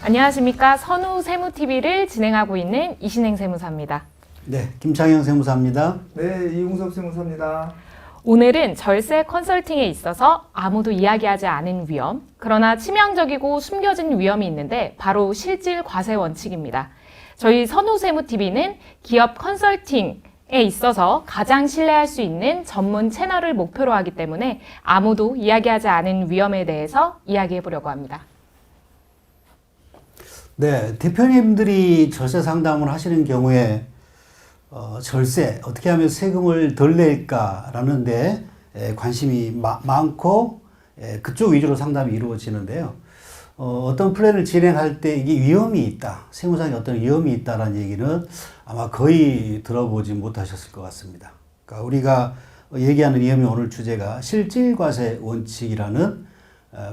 안녕하십니까. 선우세무TV를 진행하고 있는 이신행 세무사입니다. 네, 김창영 세무사입니다. 네, 이웅섭 세무사입니다. 오늘은 절세 컨설팅에 있어서 아무도 이야기하지 않은 위험, 그러나 치명적이고 숨겨진 위험이 있는데 바로 실질 과세 원칙입니다. 저희 선우세무TV는 기업 컨설팅에 있어서 가장 신뢰할 수 있는 전문 채널을 목표로 하기 때문에 아무도 이야기하지 않은 위험에 대해서 이야기해 보려고 합니다. 네, 대표님들이 절세 상담을 하시는 경우에 절세, 어떻게 하면 세금을 덜 낼까라는 데 관심이 많고 그쪽 위주로 상담이 이루어지는데요. 어떤 플랜을 진행할 때 이게 위험이 있다, 세무상에 어떤 위험이 있다라는 얘기는 아마 거의 들어보지 못하셨을 것 같습니다. 그러니까 우리가 얘기하는 위험의 오늘 주제가 실질과세 원칙이라는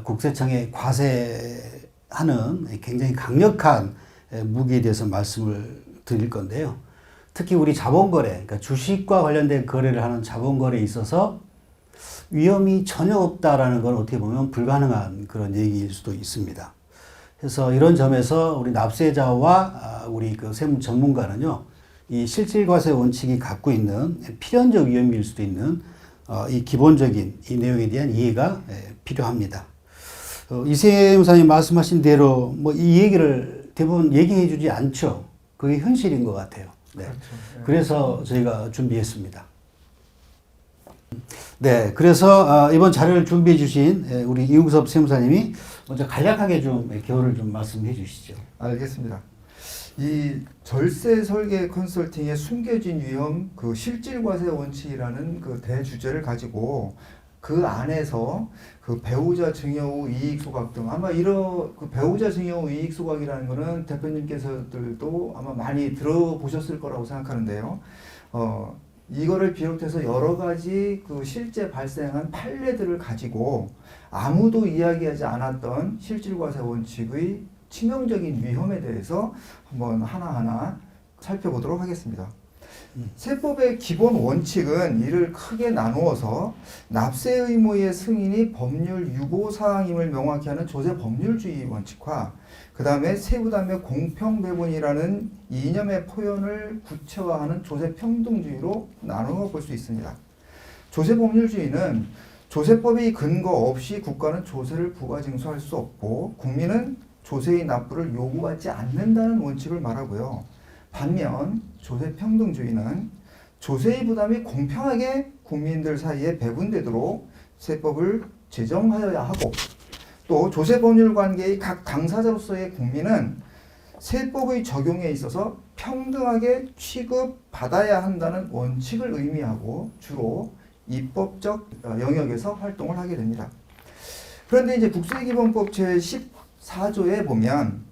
국세청의 과세하는 굉장히 강력한 무기에 대해서 말씀을 드릴 건데요. 특히 우리 자본거래, 그러니까 주식과 관련된 거래를 하는 자본거래에 있어서 위험이 전혀 없다라는 건 어떻게 보면 불가능한 그런 얘기일 수도 있습니다. 그래서 이런 점에서 우리 납세자와 우리 그 세무 전문가는요, 이 실질과세 원칙이 갖고 있는 필연적 위험일 수도 있는 이 기본적인 이 내용에 대한 이해가 필요합니다. 이 세무사님 말씀하신 대로 뭐 이 얘기를 대부분 얘기해 주지 않죠. 그게 현실인 것 같아요. 네. 그렇죠. 네. 그래서 저희가 준비했습니다. 네, 그래서 이번 자료를 준비해 주신 우리 이웅섭 세무사님이 먼저 간략하게 좀 개요를 좀 말씀해 주시죠. 알겠습니다. 이 절세 설계 컨설팅의 숨겨진 위험, 그 실질과세 원칙이라는 그 대주제를 가지고 그 안에서 그 배우자 증여 후 이익 소각 등 아마 이런 그 배우자 증여 후 이익 소각이라는 거는 대표님께서들도 아마 많이 들어보셨을 거라고 생각하는데요. 이거를 비롯해서 여러 가지 그 실제 발생한 판례들을 가지고 아무도 이야기하지 않았던 실질과세 원칙의 치명적인 위험에 대해서 한번 하나하나 살펴보도록 하겠습니다. 세법의 기본 원칙은 이를 크게 나누어서 납세 의무의 승인이 법률 유보사항임을 명확히 하는 조세 법률주의 원칙과 그 다음에 세부담의 공평배분이라는 이념의 표현을 구체화하는 조세평등주의로 나누어 볼 수 있습니다. 조세법률주의는 조세법의 근거 없이 국가는 조세를 부과징수할 수 없고 국민은 조세의 납부를 요구받지 않는다는 원칙을 말하고요. 반면 조세평등주의는 조세의 부담이 공평하게 국민들 사이에 배분되도록 세법을 제정하여야 하고 또 조세법률 관계의 각 당사자로서의 국민은 세법의 적용에 있어서 평등하게 취급받아야 한다는 원칙을 의미하고 주로 입법적 영역에서 활동을 하게 됩니다. 그런데 이제 국세기본법 제14조에 보면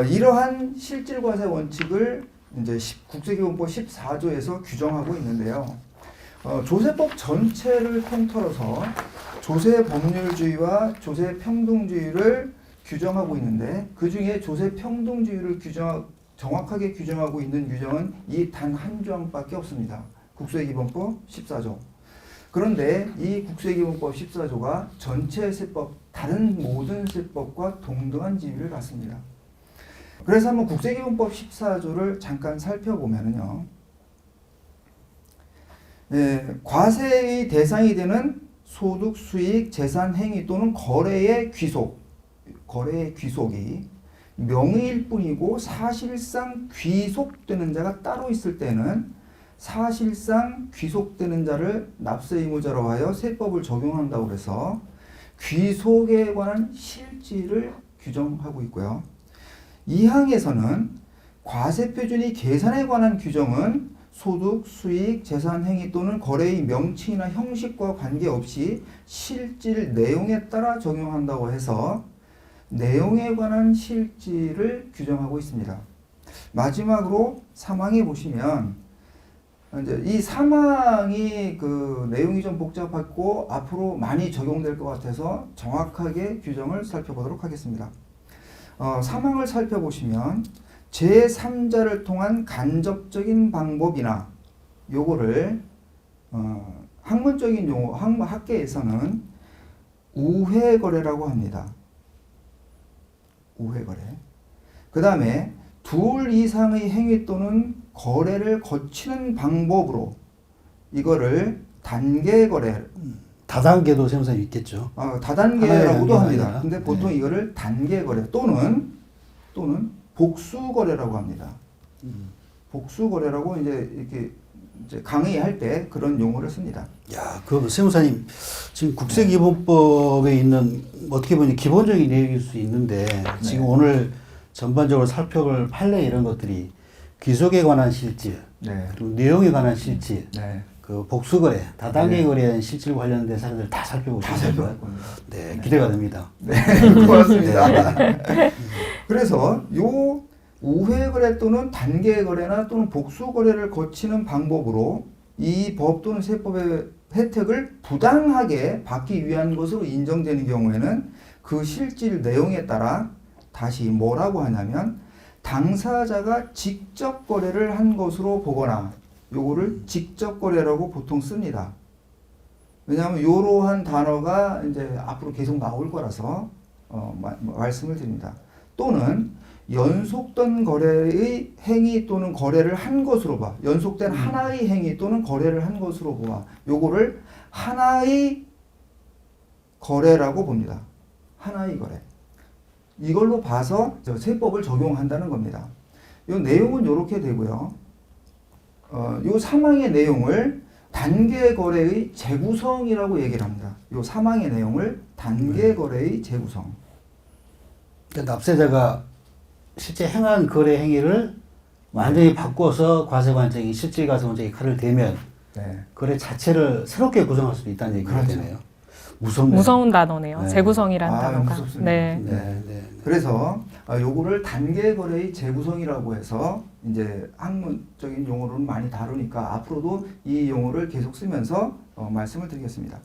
이러한 실질과세 원칙을 이제 국세기본법 14조에서 규정하고 있는데요. 조세법 전체를 통틀어서 조세법률주의와 조세평등주의를 규정하고 있는데 그 중에 조세평등주의를 정확하게 규정하고 있는 규정은 이 단 한 조항밖에 없습니다. 국세기본법 14조. 그런데 이 국세기본법 14조가 전체 세법, 다른 모든 세법과 동등한 지위를 갖습니다. 그래서 한번 국세기본법 14조를 잠깐 살펴보면요. 과세의 대상이 되는 소득, 수익, 재산, 행위 또는 거래의 귀속이 명의일 뿐이고 사실상 귀속되는 자가 따로 있을 때는 사실상 귀속되는 자를 납세 의무자로 하여 세법을 적용한다고 해서 귀속에 관한 실질을 규정하고 있고요. 이 항에서는 과세표준이 계산에 관한 규정은 소득, 수익, 재산, 행위 또는 거래의 명칭이나 형식과 관계없이 실질 내용에 따라 적용한다고 해서 내용에 관한 실질을 규정하고 있습니다. 마지막으로 사망에 보시면 이제 이 사망이 그 내용이 좀 복잡하고 앞으로 많이 적용될 것 같아서 정확하게 규정을 살펴보도록 하겠습니다. 사망을 살펴보시면 제3자를 통한 간접적인 방법이나 요거를 학문적인 용어, 학계에서는 우회거래라고 합니다. 우회 거래. 그 다음에 둘 이상의 행위 또는 거래를 거치는 방법으로 이거를 단계 거래, 다단계도 세무사님 있겠죠. 다단계라고도 하나의 합니다. 아니라. 근데 보통 네. 이거를 단계 거래 또는 복수 거래라고 합니다. 복수 거래라고 이제 이렇게 이제 강의할 때 그런 용어를 씁니다. 야, 그 세무사님 지금 국세기본법에 있는 어떻게 보면 기본적인 내용일 수 있는데 지금 오늘 전반적으로 살펴볼 판례 이런 것들이 귀속에 관한 실질, 네. 그리고 내용에 관한 실질, 네. 그 복수거래, 다단계 네. 거래한 실질 관련된 사례들 다 살펴보고 다 있습니다. 살펴볼 겁니다. 네, 기대가 됩니다. 네, 고맙습니다. 그래서 요 우회 거래 또는 단계 거래나 또는 복수 거래를 거치는 방법으로 이 법 또는 세법의 혜택을 부당하게 받기 위한 것으로 인정되는 경우에는 그 실질 내용에 따라 다시 뭐라고 하냐면 당사자가 직접 거래를 한 것으로 보거나 요거를 직접 거래라고 보통 씁니다. 왜냐하면 이러한 단어가 이제 앞으로 계속 나올 거라서 말씀을 드립니다. 또는 연속된 거래의 행위 또는 거래를 한 것으로 봐. 연속된 하나의 행위 또는 거래를 한 것으로 봐. 요거를 하나의 거래라고 봅니다. 하나의 거래. 이걸로 봐서 세법을 적용한다는 겁니다. 이 내용은 이렇게 되고요. 요 사망의 내용을 단계 거래의 재구성이라고 얘기를 합니다. 요 사망의 내용을 단계 거래의 재구성. 그러니까 납세자가 실제 행한 거래 행위를 완전히 바꿔서 과세관청이 실질과세관청이 칼을 대면 네. 거래 자체를 새롭게 구성할 수도 있다는 얘기가 그렇죠. 되네요. 무섭네요. 무서운 단어네요. 네. 재구성이라는 단어가. 무섭습니다. 네. 네, 네. 그래서 요거를 단계 거래의 재구성이라고 해서 이제 학문적인 용어로는 많이 다루니까 앞으로도 이 용어를 계속 쓰면서 말씀을 드리겠습니다.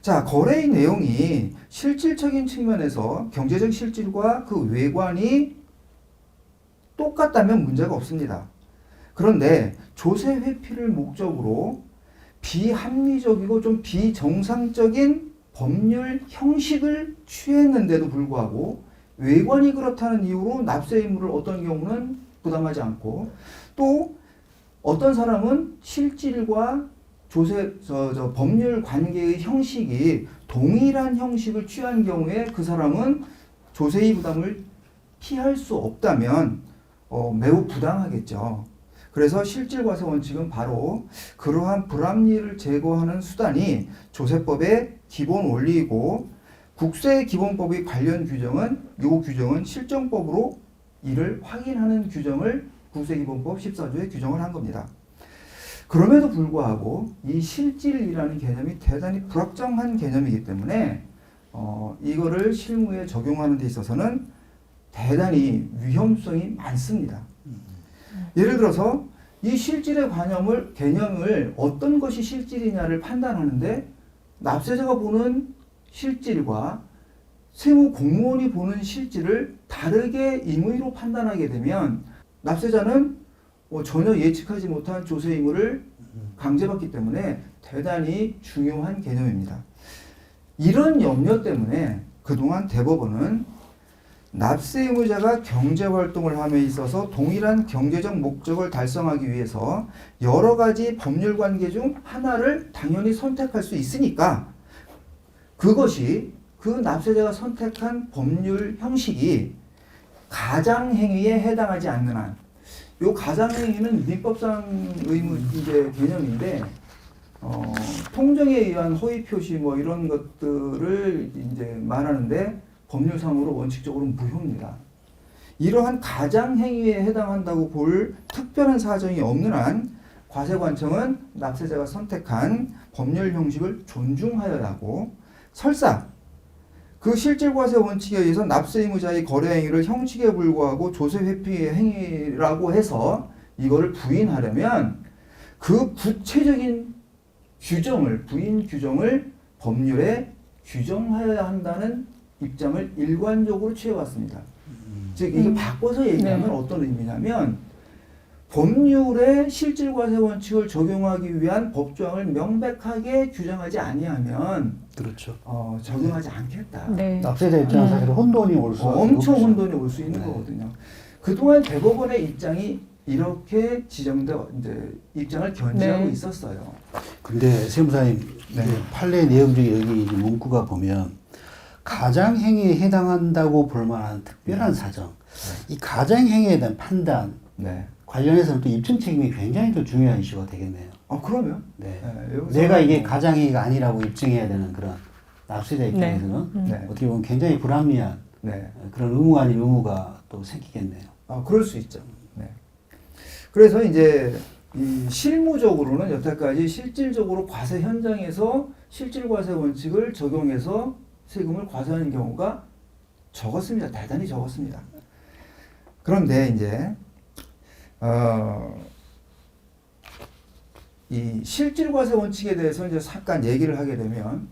자, 거래의 내용이 실질적인 측면에서 경제적 실질과 그 외관이 똑같다면 문제가 없습니다. 그런데 조세 회피를 목적으로 비합리적이고 좀 비정상적인 법률 형식을 취했는데도 불구하고 외관이 그렇다는 이유로 납세 의무를 어떤 경우는 부담하지 않고 또 어떤 사람은 실질과 조세 법률 관계의 형식이 동일한 형식을 취한 경우에 그 사람은 조세의 부담을 피할 수 없다면 매우 부당하겠죠. 그래서 실질과세 원칙은 바로 그러한 불합리를 제거하는 수단이 조세법의 기본 원리이고 국세기본법의 관련 규정은 이 규정은 실정법으로 이를 확인하는 규정을 국세기본법 14조에 규정을 한 겁니다. 그럼에도 불구하고 이 실질이라는 개념이 대단히 불확정한 개념이기 때문에 이거를 실무에 적용하는 데 있어서는 대단히 위험성이 많습니다. 예를 들어서 이 실질의 개념을 어떤 것이 실질이냐를 판단하는데 납세자가 보는 실질과 세무 공무원이 보는 실질을 다르게 임의로 판단하게 되면 납세자는 전혀 예측하지 못한 조세 의무를 강제받기 때문에 대단히 중요한 개념입니다. 이런 염려 때문에 그동안 대법원은 납세 의무자가 경제활동을 함에 있어서 동일한 경제적 목적을 달성하기 위해서 여러 가지 법률 관계 중 하나를 당연히 선택할 수 있으니까 그것이 그 납세자가 선택한 법률 형식이 가장행위에 해당하지 않는 한, 요 가장행위는 민법상 의무 이제 개념인데 통정에 의한 허위 표시 뭐 이런 것들을 이제 말하는데 법률상으로 원칙적으로 무효입니다. 이러한 가장행위에 해당한다고 볼 특별한 사정이 없는 한 과세관청은 납세자가 선택한 법률 형식을 존중하여야 하고 설사 그 실질과세 원칙에 의해서 납세 의무자의 거래 행위를 형식에 불과하고 조세 회피 행위라고 해서 이거를 부인하려면 그 구체적인 부인 규정을 법률에 규정하여야 한다는 입장을 일관적으로 취해왔습니다. 즉 이게 바꿔서 얘기하면 네. 어떤 의미냐면 법률에 실질과세 원칙을 적용하기 위한 법조항을 명백하게 규정하지 아니하면 그렇죠. 적용하지 않겠다. 네. 납세자 입장은 사실 혼돈이 올 수 엄청 혼돈이 올 수 있는 네. 거거든요. 그동안 대법원의 입장이 이렇게 지정돼 이제 입장을 견지하고 네. 있었어요. 근데 세무사님 네. 그 판례 내용 중에 여기 이제 문구가 보면 가장행위에 해당한다고 볼 만한 특별한 사정, 이 가장행위에 대한 판단 네. 관련해서는 또 입증 책임이 굉장히 또 중요한 이슈가 되겠네요. 그러면 네. 여기서 내가 이게 가장행위가 아니라고 입증해야 되는 그런 납세자 입장에서는 네. 어떻게 보면 굉장히 불합리한 네. 그런 의무가 아닌 의무가 또 생기겠네요. 그럴 수 있죠. 네. 그래서 이제 이 실무적으로는 여태까지 실질적으로 과세 현장에서 실질과세 원칙을 적용해서 세금을 과세하는 경우가 적었습니다. 대단히 적었습니다. 그런데 이제 이 실질과세 원칙에 대해서 이제 잠깐 얘기를 하게 되면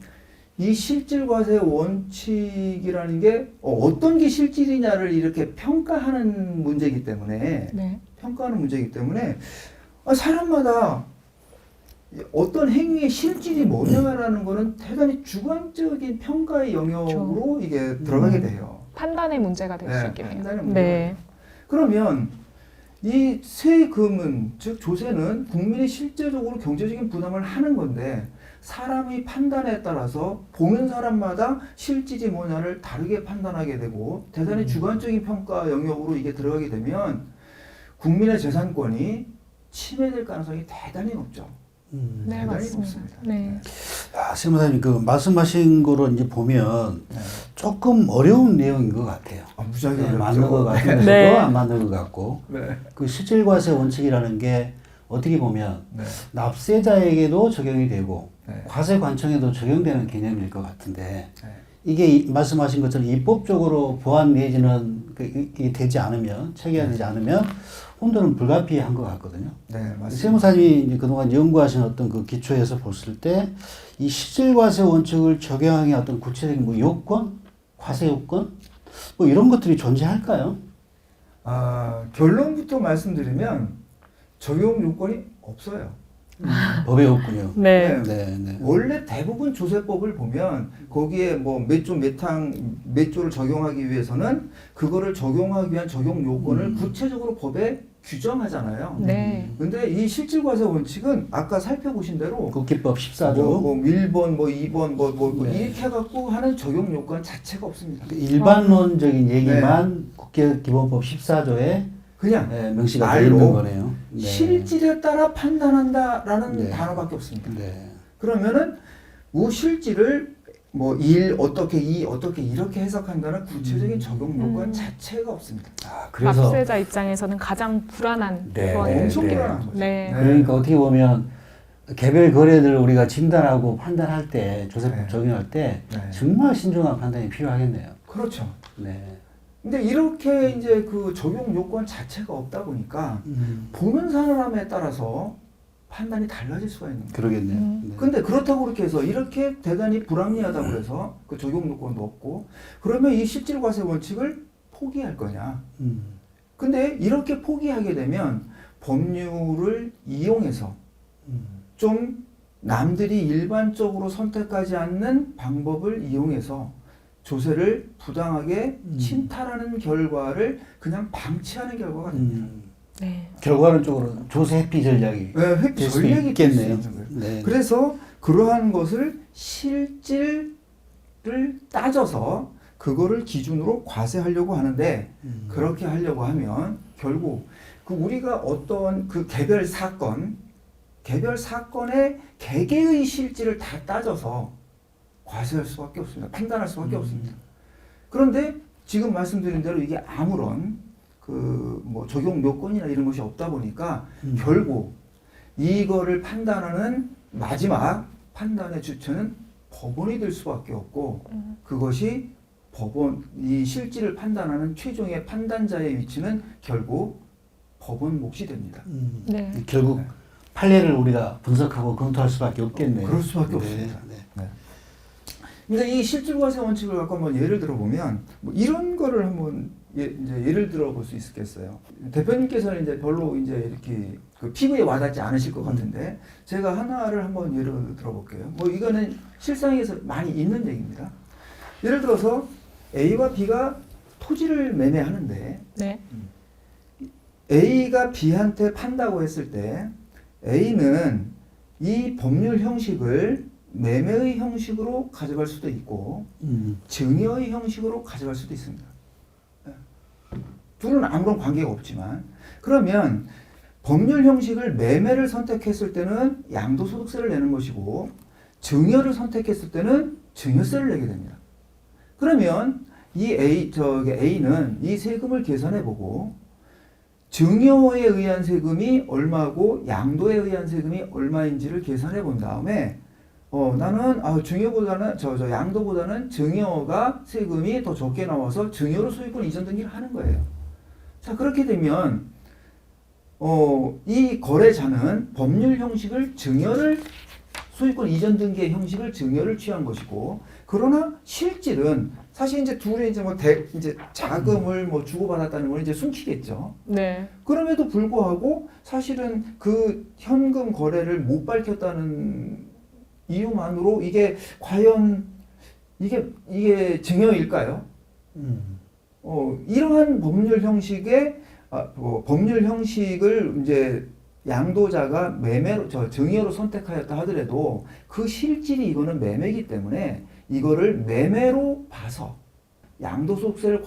이 실질과세 원칙이라는 게 어떤 게 실질이냐를 이렇게 평가하는 문제이기 때문에 네. 사람마다 어떤 행위의 실질이 뭐냐라는 거는 대단히 주관적인 평가의 영역으로 이게 들어가게 돼요. 판단의 문제가 될 수 있겠네요. 판단의 문제가 네. 돼요. 그러면 이 세금은 즉 조세는 국민이 실제적으로 경제적인 부담을 하는 건데 사람의 판단에 따라서 보는 사람마다 실질이 뭐냐를 다르게 판단하게 되고 대단히 주관적인 평가 영역으로 이게 들어가게 되면 국민의 재산권이 침해될 가능성이 대단히 높죠. 네, 대단히 맞습니다. 높습니다. 네. 야, 세무사님 그 말씀하신 거로 이제 보면 네. 조금 어려운 내용인 것 같아요. 무지하게 네, 어렵죠. 맞는 것 같으면서도 네. 안 맞는 것 같고 네. 그 실질과세 원칙이라는 게 어떻게 보면 네. 납세자에게도 적용이 되고 네. 과세관청에도 적용되는 개념일 것 같은데 네. 이게 말씀하신 것처럼 입법적으로 보완 내지는 이게 되지 않으면 체계화되지 않으면 혼돈은 불가피한 것 같거든요. 네, 맞습니다. 세무사님이 이제 그동안 연구하신 어떤 그 기초에서 봤을 때 이 실질과세 원칙을 적용하기 어떤 구체적인 뭐 요건, 과세 요건 뭐 이런 것들이 존재할까요? 결론부터 말씀드리면 적용 요건이 없어요. 법에 없군요. 네. 네, 네. 원래 대부분 조세법을 보면 거기에 뭐 몇 조 몇 조를 적용하기 위해서는 그거를 적용하기 위한 적용 요건을 구체적으로 법에 규정하잖아요. 네. 근데 이 실질과세 원칙은 아까 살펴보신 대로 국기법 14조 뭐 1번, 뭐 2번, 뭐 네. 이렇게 해갖고 하는 적용 요건 자체가 없습니다. 일반론적인 얘기만 국회기본법 14조에 그냥 명시가 되어 있는 거네요. 네. 실질에 따라 판단한다라는 네. 단어밖에 없습니다. 네. 그러면은 무실질을 뭐 어떻게 이렇게 해석한다는 구체적인 적용 요건 자체가 없습니다. 그래서 납세자 입장에서는 가장 불안한 네, 그런 엄청 네. 불안한 거죠. 네. 그러니까 어떻게 보면 개별 거래들을 우리가 진단하고 판단할 때 조세법 네. 적용할 때 네. 정말 신중한 판단이 필요하겠네요. 그렇죠. 네. 근데 이렇게 이제 그 적용 요건 자체가 없다 보니까 보는 사람에 따라서 판단이 달라질 수가 있는 거예요. 그러겠네요. 네. 근데 그렇다고 그렇게 해서 이렇게 대단히 불합리하다고 해서 그 적용 요건도 없고 그러면 이 실질과세 원칙을 포기할 거냐? 근데 이렇게 포기하게 되면 법률을 이용해서 좀 남들이 일반적으로 선택하지 않는 방법을 이용해서 조세를 부당하게 침탈하는 결과를 그냥 방치하는 결과가 됩니다. 네. 결과론적으로 조세 회피 전략이 네, 회피 될 수 전략이 될 수 있겠네요. 있는 거예요. 네. 그래서 그러한 것을 실질을 따져서 그거를 기준으로 과세하려고 하는데 그렇게 하려고 하면 결국 그 우리가 어떤 그 개별 사건의 개개의 실질을 다 따져서 과세할 수밖에 없습니다. 판단할 수밖에 없습니다. 그런데 지금 말씀드린 대로 이게 아무런 그 뭐 적용 요건이나 이런 것이 없다 보니까 결국 이거를 판단하는 마지막 판단의 주체는 법원이 될 수밖에 없고 그것이 이 실질을 판단하는 최종의 판단자의 위치는 결국 법원 몫이 됩니다. 네. 결국 판례를 우리가 분석하고 검토할 수밖에 없겠네요. 그럴 수밖에 네. 없습니다. 근데 이 실질과세 원칙을 갖고 한번 예를 들어보면 뭐 이런 거를 한번 이제 예를 들어 볼 수 있겠어요. 대표님께서는 이제 별로 이제 이렇게 그 피부에 와닿지 않으실 것 같은데 제가 하나를 한번 예를 들어 볼게요. 뭐 이거는 실상에서 많이 있는 얘기입니다. 예를 들어서 A와 B가 토지를 매매하는데 네. A가 B한테 판다고 했을 때 A는 이 법률 형식을 매매의 형식으로 가져갈 수도 있고 증여의 형식으로 가져갈 수도 있습니다. 둘은 아무런 관계가 없지만 그러면 법률 형식을 매매를 선택했을 때는 양도소득세를 내는 것이고 증여를 선택했을 때는 증여세를 내게 됩니다. 그러면 이 A는 이 세금을 계산해보고 증여에 의한 세금이 얼마고 양도에 의한 세금이 얼마인지를 계산해 본 다음에 나는 증여보다는 양도보다는 증여가 세금이 더 적게 나와서 증여로 소유권 이전 등기를 하는 거예요. 자, 그렇게 되면 이 거래자는 법률 형식을 증여를 소유권 이전 등기의 형식을 증여를 취한 것이고 그러나 실질은 사실 이제 둘이 이제 이제 자금을 뭐 주고받았다는 걸 이제 숨기겠죠. 네. 그럼에도 불구하고 사실은 그 현금 거래를 못 밝혔다는 이유만으로 이게 과연 이게 증여일까요? 이러한 법률 형식의 법률 형식을 이제 양도자가 매매로 증여로 선택하였다 하더라도 그 실질이 이거는 매매이기 때문에 이거를 매매로 봐서 양도소득세를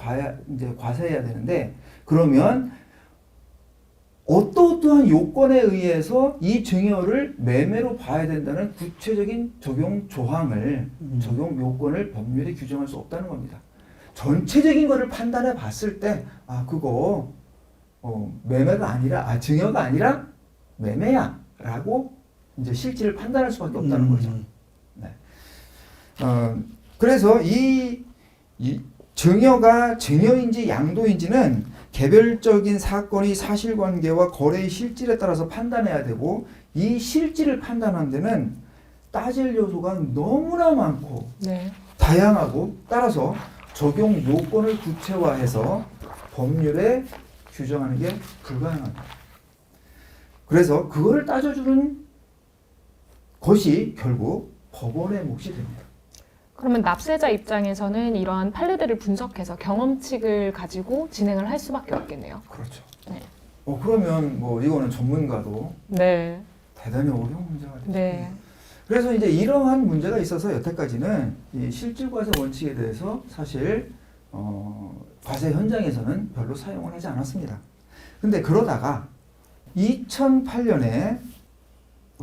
과세해야 되는데 그러면 어떠한 요건에 의해서 이 증여를 매매로 봐야 된다는 구체적인 적용 조항을 적용 요건을 법률에 규정할 수 없다는 겁니다. 전체적인 것을 판단해 봤을 때 그거 매매가 아니라 증여가 아니라 매매야 라고 이제 실질을 판단할 수밖에 없다는 거죠. 네. 그래서 이 증여가 증여인지 양도인지는 개별적인 사건의 사실관계와 거래의 실질에 따라서 판단해야 되고 이 실질을 판단하는 데는 따질 요소가 너무나 많고 네. 다양하고 따라서 적용 요건을 구체화해서 법률에 규정하는 게 불가능합니다. 그래서 그거를 따져주는 것이 결국 법원의 몫이 됩니다. 그러면 납세자 입장에서는 이러한 판례들을 분석해서 경험칙을 가지고 진행을 할 수밖에 없겠네요. 그렇죠. 네. 그러면 뭐 이거는 전문가도 네. 대단히 어려운 문제가 되죠. 네. 그래서 이제 이러한 문제가 있어서 여태까지는 이 실질과세 원칙에 대해서 사실 과세 현장에서는 별로 사용을 하지 않았습니다. 근데 그러다가 2008년에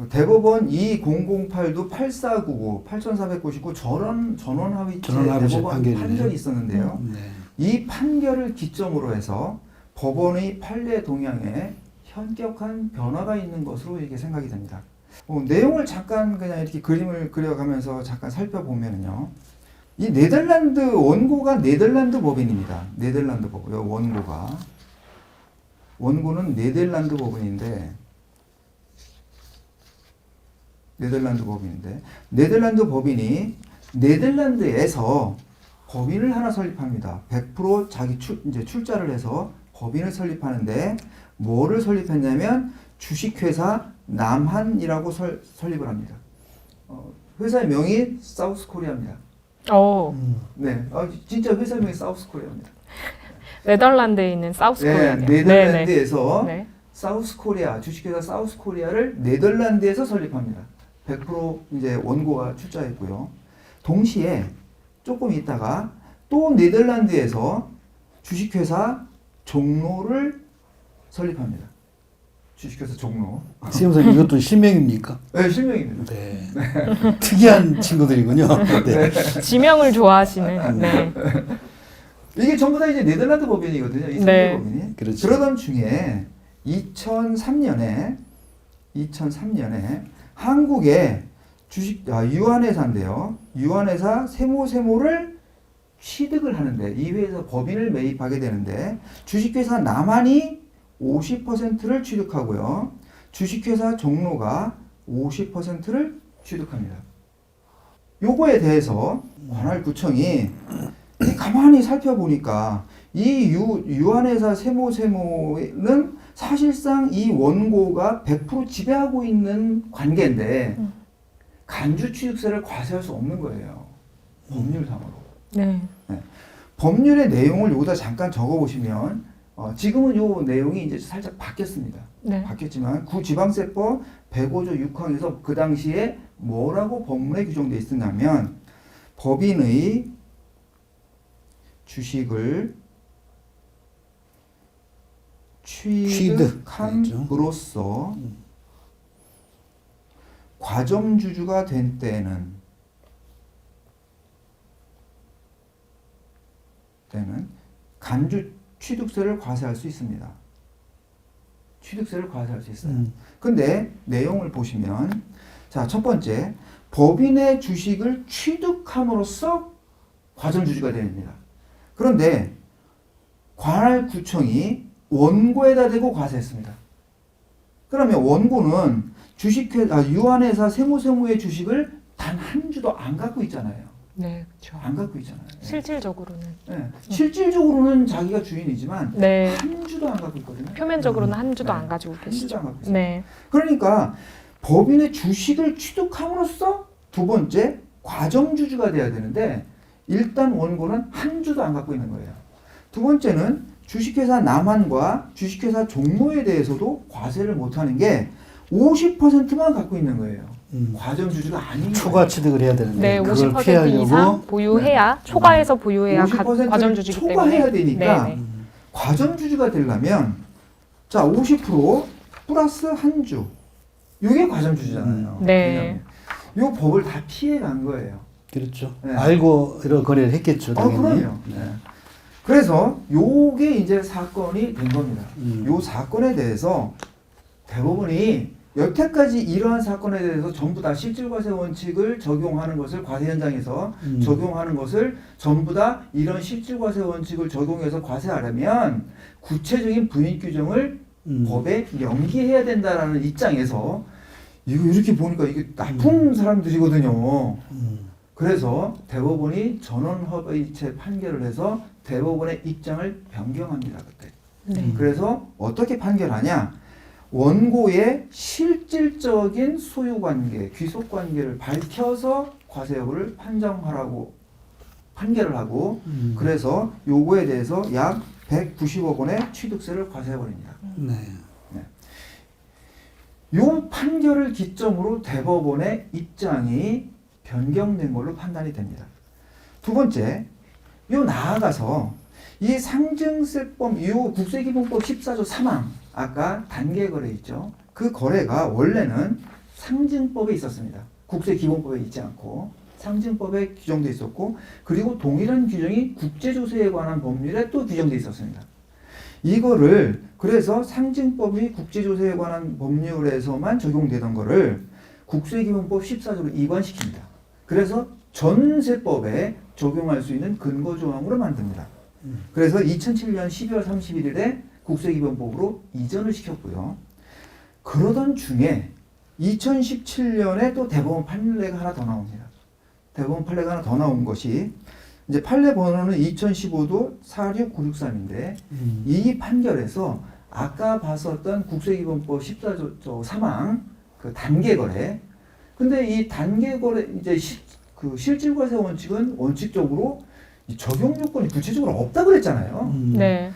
대법원 2008도 8499, 8499 전원합의체 대법원 판결이 있었는데요. 이 판결을 기점으로 해서 법원의 판례 동향에 현격한 변화가 있는 것으로 이게 생각이 됩니다. 내용을 잠깐 그냥 이렇게 그림을 그려가면서 잠깐 살펴보면요. 이 네덜란드 원고가 네덜란드 법인입니다. 네덜란드 법인. 원고는 네덜란드 법인인데 네덜란드 법인이 네덜란드에서 법인을 하나 설립합니다. 100% 자기 이제 출자를 해서 법인을 설립하는데 뭐를 설립했냐면 주식회사 남한이라고 설립을 합니다. 회사의 명이 사우스코리아입니다. 네, 진짜 회사 명이 사우스코리아입니다. 네덜란드에 있는 사우스코리아네요. 네덜란드에서 네. 사우스코리아 주식회사 사우스코리아를 네덜란드에서 설립합니다. 100% 이제 원고가 출자했고요. 동시에 조금 있다가 또 네덜란드에서 주식회사 종로를 설립합니다. 주식회사 종로. 시험사님 이것도 실명입니까? 네, 실명입니다. 네. 특이한 친구들이군요. 네. 지명을 좋아하시는. 네. 이게 전부 다 이제 네덜란드 법인이거든요. 이 네. 법인이. 그렇죠. 그러던 중에 2003년에 한국에 유한회사인데요. 유한회사 세모를 취득을 하는데 이 회사 법인을 매입하게 되는데 주식회사 남한이 50%를 취득하고요. 주식회사 종로가 50%를 취득합니다. 요거에 대해서 관할구청이 가만히 살펴보니까 이 유한회사 세모는 사실상 이 원고가 100% 지배하고 있는 관계인데 간주 취득세를 과세할 수 없는 거예요. 법률상으로. 네. 법률의 내용을 여기다 잠깐 적어보시면 지금은 이 내용이 이제 살짝 바뀌었습니다. 네. 바뀌었지만 구지방세법 105조 6항에서 그 당시에 뭐라고 법문에 규정되어 있었냐면 법인의 주식을 취득함으로써 과점주주가 된 때는 간주 취득세를 과세할 수 있습니다. 취득세를 과세할 수 있어요. 근데 내용을 보시면 자, 첫 번째 법인의 주식을 취득함으로써 과점주주가 됩니다. 그런데 관할 구청이 원고에다 대고 과세했습니다. 그러면 원고는 유한회사 세무의 주식을 단 한 주도 안 갖고 있잖아요. 네, 그렇죠. 안 갖고 있잖아요. 실질적으로는. 네. 실질적으로는 자기가 주인이지만 네. 한 주도 안 갖고 있거든요. 표면적으로는 한 주도 네. 안 가지고 한 주도 계시죠. 안 갖고 있어요. 네. 그러니까 법인의 주식을 취득함으로써 두 번째 과점주주가 돼야 되는데 일단 원고는 한 주도 안 갖고 있는 거예요. 두 번째는 주식회사 남한과 주식회사 종로에 대해서도 과세를 못하는 게 50%만 갖고 있는 거예요. 과점주주가 아닌 초과 취득을 해야 되는데 네, 그걸 50% 피하려고 이상 보유해야 초과해서 보유해야 50% 과점주주기 때문에 초과해야 되니까 네, 네. 과점주주가 되려면 자 50% 플러스 한 주 이게 과점주주잖아요. 네. 이 법을 다 피해 간 거예요. 그렇죠. 네. 알고 이런 거래를 했겠죠. 당연히. 그럼요. 네. 그래서 요게 이제 사건이 된 겁니다. 요 사건에 대해서 대법원이 여태까지 이러한 사건에 대해서 전부 다 실질과세 원칙을 적용하는 것을 과세 현장에서 적용하는 것을 전부 다 이런 실질과세 원칙을 적용해서 과세하려면 구체적인 분익 규정을 법에 명기해야 된다라는 입장에서 이거 이렇게 보니까 이게 나쁜 사람들이거든요. 그래서 대법원이 전원합의체 판결을 해서 대법원의 입장을 변경합니다. 그때. 네. 그래서 어떻게 판결하냐? 원고의 실질적인 소유관계, 귀속관계를 밝혀서 과세 여부를 판정하라고 판결을 하고 그래서 요거에 대해서 약 190억 원의 취득세를 과세해버립니다. 네. 요 판결을 기점으로 대법원의 입장이 변경된 걸로 판단이 됩니다. 두 번째, 요 나아가서 이 상증세법, 요 국세기본법 14조 3항, 아까 단계거래 있죠. 그 거래가 원래는 상증법에 있었습니다. 국세기본법에 있지 않고 상증법에 규정돼 있었고 그리고 동일한 규정이 국제조세에 관한 법률에 또 규정돼 있었습니다. 이거를 그래서 상증법이 국제조세에 관한 법률에서만 적용되던 거를 국세기본법 14조로 이관시킵니다. 그래서 전세법에 적용할 수 있는 근거조항으로 만듭니다. 그래서 2007년 12월 31일에 국세기본법으로 이전을 시켰고요. 그러던 중에 2017년에 또 대법원 판례가 하나 더 나옵니다. 대법원 판례가 하나 더 나온 것이 이제 판례 번호는 2015도 46963인데 이 판결에서 아까 봤었던 국세기본법 14조 3항 그 단계거래 근데 이 단계거래 이제 그 실질과세 원칙은 원칙적으로 이 적용 요건이 구체적으로 없다 그랬잖아요. 네.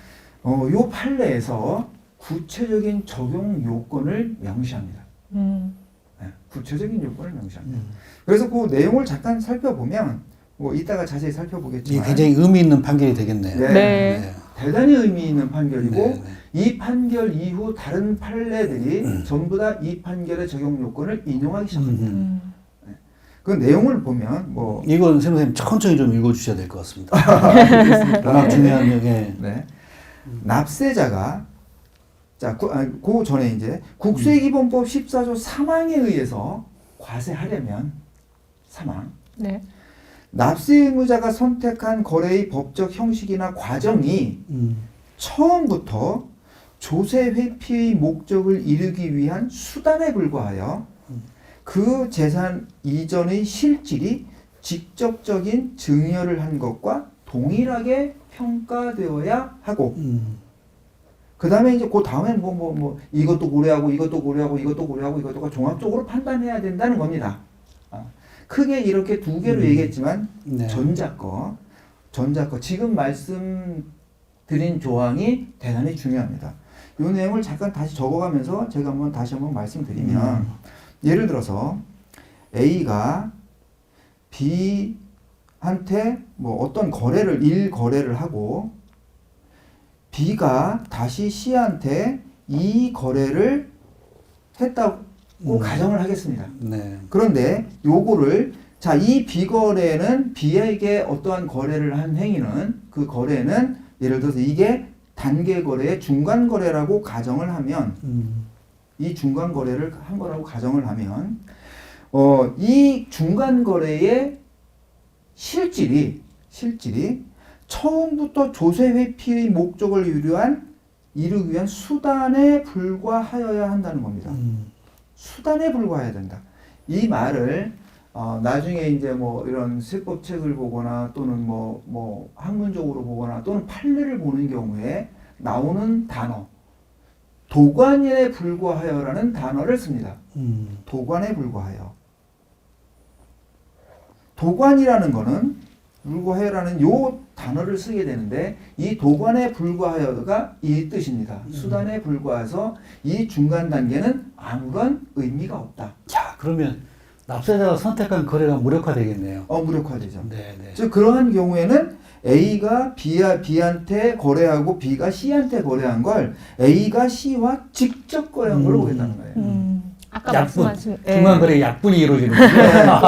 요 판례에서 구체적인 적용 요건을 명시합니다. 네, 구체적인 요건을 명시합니다. 그래서 그 내용을 잠깐 살펴보면 뭐 이따가 자세히 살펴보겠지만 이게 굉장히 의미 있는 판결이 되겠네요. 네. 네. 대단히 의미 있는 판결이고 네, 네. 이 판결 이후 다른 판례들이 전부 다 이 판결의 적용 요건을 인용하기 시작합니다. 그 내용을 보면 뭐 이건 선생님 천천히 좀 읽어주셔야 될 것 같습니다. 워낙 중요한 게 네. 납세자가 자, 그 전에 이제 국세기본법 14조 3항에 의해서 과세하려면 3항 네. 납세 의무자가 선택한 거래의 법적 형식이나 과정이 처음부터 조세 회피의 목적을 이루기 위한 수단에 불과하여 그 재산 이전의 실질이 직접적인 증여를 한 것과 동일하게 평가되어야 하고 그 다음에 이제 그 다음에 이것도 고려하고 이것도 고려하고 이것도 고려하고 이것도 종합적으로 판단해야 된다는 겁니다. 크게 이렇게 두 개로 얘기했지만 네. 전자거 지금 말씀드린 조항이 대단히 중요합니다. 이 내용을 잠깐 다시 적어가면서 제가 다시 한번 말씀드리면 예를 들어서 A가 B한테 어떤 거래를 하고 B가 다시 C한테 이 거래를 했다고 가정을 하겠습니다. 네. 그런데 요거를 이 비거래는 B에게 어떠한 거래를 한 행위는 그 거래는 예를 들어서 이게 단계 거래의 중간 거래라고 가정을 하면 이 중간 거래를 한 거라고 가정을 하면 이 중간 거래의 실질이 처음부터 조세 회피의 목적을 이루기 위한 수단에 불과하여야 한다는 겁니다. 수단에 불과해야 된다. 이 말을 나중에 이제 이런 세법책을 보거나 또는 학문적으로 보거나 또는 판례를 보는 경우에 나오는 단어 도관에 불과하여라는 단어를 씁니다. 도관에 불과하여. 도관이라는 거는 불과하여라는 요 단어를 쓰게 되는데 이 도관에 불과하여가 이 뜻입니다. 수단에 불과해서 이 중간 단계는 아무런 의미가 없다. 자, 그러면 납세자가 선택한 거래가 무력화되겠네요. 무력화되죠. 네, 네. 즉 그러한 경우에는 A가 B한테 거래하고 B가 C한테 거래한 걸 A가 C와 직접 거래한 걸로 보겠다는 거예요. 아까 약분, 말씀하신 중간 거래 약분이 이루어지는 거죠.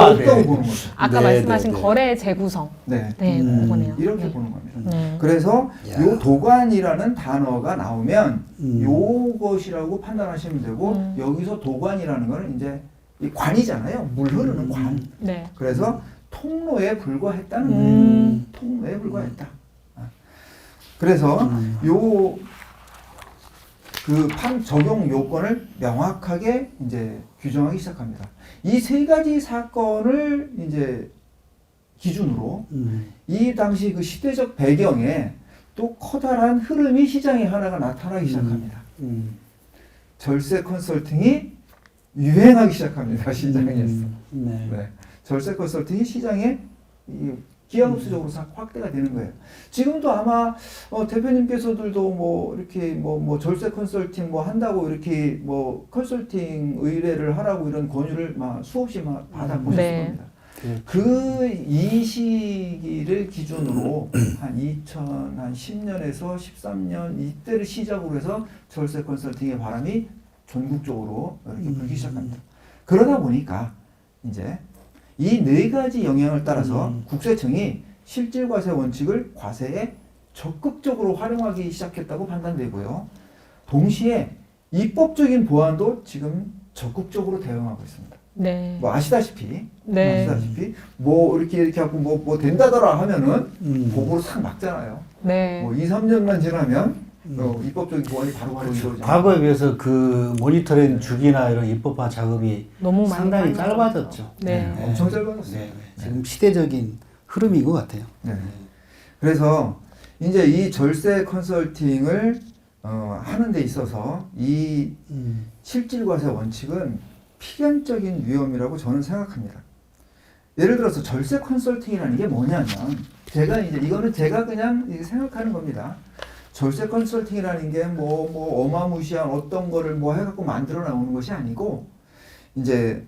없다고 보는 거죠. 아까 네, 말씀하신 네, 네. 거래 재구성. 네. 그거네요. 이렇게 네. 보는 겁니다. 네. 그래서 야. 요 도관이라는 단어가 나오면 요것이라고 판단하시면 되고 여기서 도관이라는 거는 이제 이 관이잖아요. 물 흐르는 관. 네. 그래서 통로에 불과했다는 거예요. 통로에 불과했다. 그래서 요 그 적용 요건을 명확하게 이제 규정하기 시작합니다. 이 세 가지 사건을 이제 기준으로 이 당시 그 시대적 배경에 또 커다란 흐름이 시장에 하나가 나타나기 시작합니다. 절세 컨설팅이 유행하기 시작합니다. 시장에서. 네. 네. 절세 컨설팅이 시장에 기하급수적으로 확대가 되는 거예요. 지금도 아마 대표님께서들도 이렇게 절세 컨설팅 한다고 이렇게 컨설팅 의뢰를 하라고 이런 권유를 수없이 받아보셨을 네. 겁니다. 이 시기를 기준으로 한 2010년에서 13년 이때를 시작으로 해서 절세 컨설팅의 바람이 전국적으로 이렇게 불기 시작합니다. 그러다 보니까 이제 이 네 가지 영향을 따라서 국세청이 실질과세 원칙을 과세에 적극적으로 활용하기 시작했다고 판단되고요. 동시에 입법적인 보완도 지금 적극적으로 대응하고 있습니다. 네. 아시다시피 네. 이렇게 하고 된다더라 하면은 법으로 싹 막잖아요. 네. 2, 3년만 지나면 입법적인 보완이 바로바로 이루어지죠. 과거에 비해서 그 모니터링 주기나 이런 입법화 작업이 너무 많이 상당히 빨라졌죠. 짧아졌죠. 네. 엄청 짧아졌어요. 네. 지금 시대적인 흐름인 것 같아요. 네. 그래서 이제 이 절세 컨설팅을 하는 데 있어서 이 실질과세 원칙은 필연적인 위험이라고 저는 생각합니다. 예를 들어서 절세 컨설팅이라는 게 뭐냐면 이거는 제가 그냥 생각하는 겁니다. 절세 컨설팅이라는 게 어마무시한 어떤 거를 해갖고 만들어 나오는 것이 아니고 이제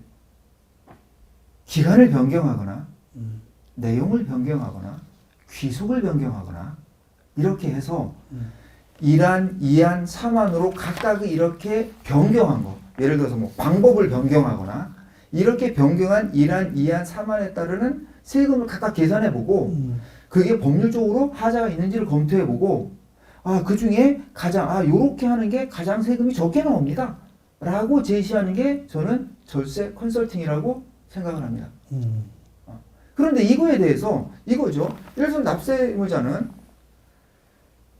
기간을 변경하거나 내용을 변경하거나 귀속을 변경하거나 이렇게 해서 1안, 2안, 3안으로 각각 이렇게 변경한 거 예를 들어서 방법을 변경하거나 이렇게 변경한 1안, 2안, 3안에 따르는 세금을 각각 계산해보고 그게 법률적으로 하자가 있는지를 검토해보고 그 중에 요렇게 하는 게 가장 세금이 적게 나옵니다. 라고 제시하는 게 저는 절세 컨설팅이라고 생각을 합니다. 그런데 이거에 대해서 이거죠. 예를 들어서 납세의무자는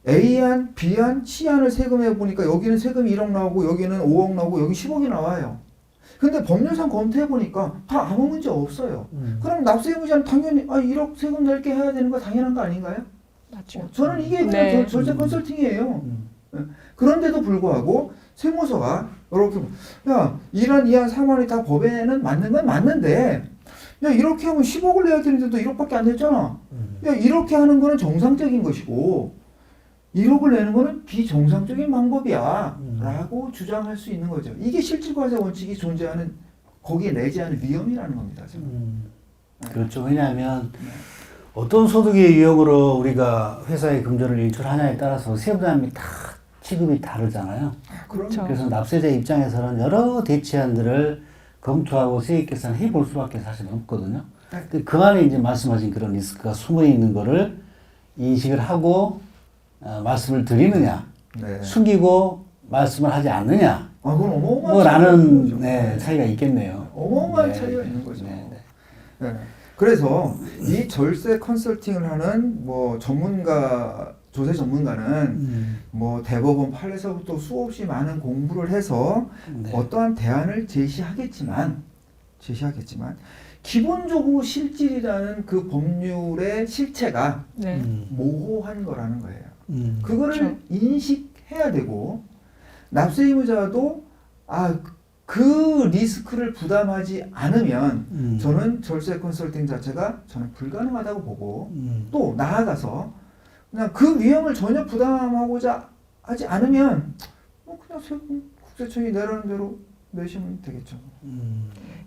A안, B안, C안을 세금해 보니까 여기는 세금이 1억 나오고 여기는 5억 나오고 여기 10억이 나와요. 근데 법률상 검토해 보니까 다 아무 문제 없어요. 그럼 납세 의무자는 당연히 1억 세금 낼게 해야 되는 거 당연한 거 아닌가요? 맞죠. 저는 이게 그냥 네. 절세 컨설팅이에요. 그런데도 불구하고 세무서가 이렇게 야 이런 이한 사안이 다 법에는 맞는 건 맞는데 야 이렇게 하면 10억을 내야 되는데도 1억밖에 안 냈잖아. 야 이렇게 하는 거는 정상적인 것이고 1억을 내는 거는 비정상적인 방법이야 라고 주장할 수 있는 거죠. 이게 실질과세 원칙이 존재하는 거기에 내재하는 위험이라는 겁니다. 그렇죠. 왜냐하면 어떤 소득의 유형으로 우리가 회사의 금전을 인출하냐에 따라서 세부담이 다 취급이 다르잖아요. 그렇죠. 그래서 납세자 입장에서는 여러 대치안들을 검토하고 세액 계산해 볼 수밖에 사실 없거든요. 근데 그 안에 이제 말씀하신 그런 리스크가 숨어 있는 거를 인식을 하고 말씀을 드리느냐, 네. 숨기고 말씀을 하지 않느냐, 그건 어마어마한 뭐라는 차이가 있겠네요. 어마어마한 네. 차이가 있는 거죠. 네, 네. 네. 그래서 이 절세 컨설팅을 하는 뭐 전문가, 조세 전문가는 뭐 대법원 판례서부터 수없이 많은 공부를 해서 네. 어떠한 대안을 제시하겠지만 기본적으로 실질이라는 그 법률의 실체가 네. 모호한 거라는 거예요. 그거를 그렇죠. 인식해야 되고 납세 의무자도 그 리스크를 부담하지 않으면 저는 절세 컨설팅 자체가 저는 불가능하다고 보고 또 나아가서 그냥 그 위험을 전혀 부담하고자 하지 않으면 그냥 국세청이 내라는 대로 내시면 되겠죠.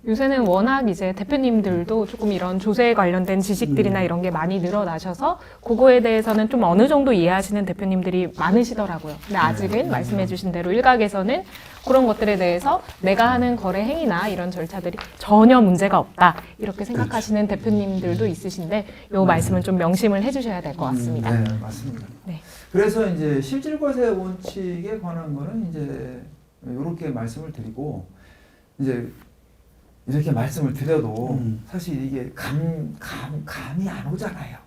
요새는 워낙 이제 대표님들도 조금 이런 조세에 관련된 지식들이나 이런 게 많이 늘어나셔서 그거에 대해서는 좀 어느 정도 이해하시는 대표님들이 많으시더라고요. 근데 아직은 말씀해주신 대로 일각에서는 그런 것들에 대해서 내가 하는 거래 행위나 이런 절차들이 전혀 문제가 없다 이렇게 생각하시는 대표님들도 있으신데 이 말씀은 좀 명심을 해주셔야 될 것 같습니다. 네, 맞습니다. 네. 그래서 이제 실질과세 원칙에 관한 거는 이제 이렇게 말씀을 드리고 이제 이렇게 말씀을 드려도 사실 이게 감이 안 오잖아요.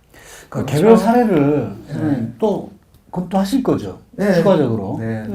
그 개별 사례를 또 검토하실 거죠. 네. 추가적으로. 네.